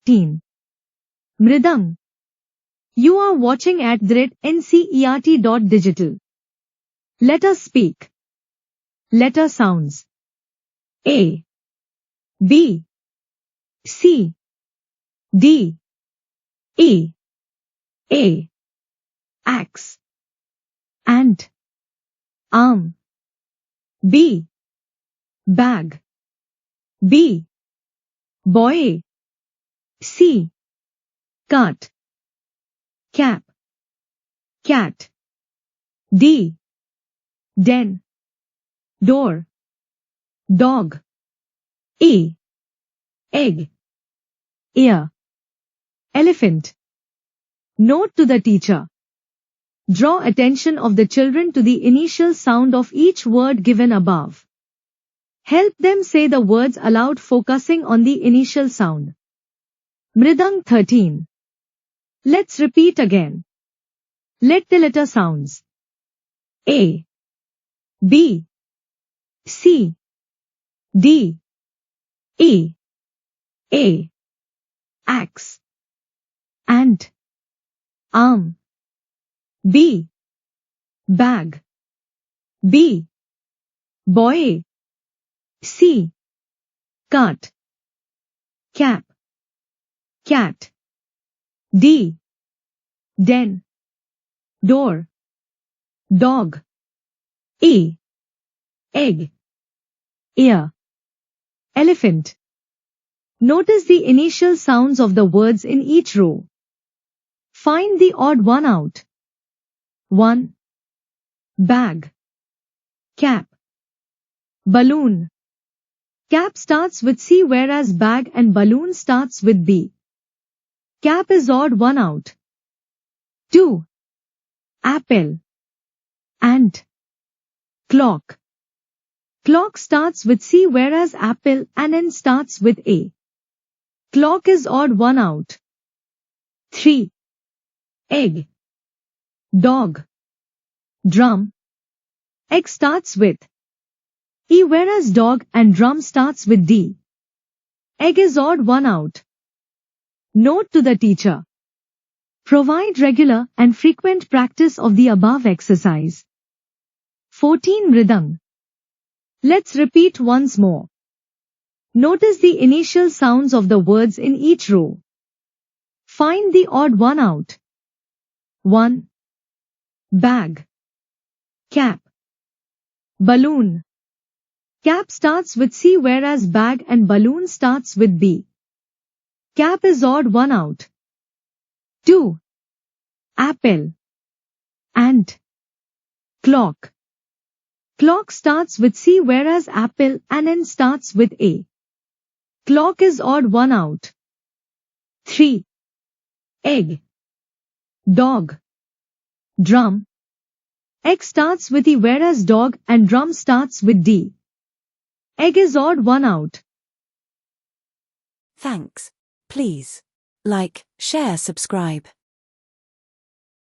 14. Mridang. You are watching at ncert.digital. Let us speak. Letter sounds. A, B, C, D, E, A, axe, ant, arm, B, bag, B, boy, C, cart, cap, cat, D, den, door, dog, E, egg, ear, elephant. Note to the teacher. Draw attention of the children to the initial sound of each word given above. Help them say the words aloud focusing on the initial sound. Mridang 13. Let's repeat again. Let the letter sounds. A, B, C, D, E, A, axe, ant, arm, B, bag, B, boy, C, cart, cap, cat, D, den, door, dog, E, egg, ear, elephant. Notice the initial sounds of the words in each row. Find the odd one out. 1. Bag, cap, balloon. Cap starts with C whereas bag and balloon starts with B. Cap is odd one out. 2. Apple, ant, clock. Clock starts with C whereas apple and N starts with A. Clock is odd one out. 3. Egg, dog, drum. Egg starts with E whereas dog and drum starts with D. Egg is odd one out. Note to the teacher. Provide regular and frequent practice of the above exercise. 14. Mridang. Let's repeat once more. Notice the initial sounds of the words in each row. Find the odd one out. 1. Bag, cap, balloon. Cap starts with C whereas bag and balloon starts with B. Cap is odd one out. 2. Apple, ant, clock. Clock starts with C whereas apple and N starts with A. Clock is odd one out. 3. Egg, dog, drum. Egg starts with E whereas dog and drum starts with D. Egg is odd one out. Thanks. Please like, share, subscribe.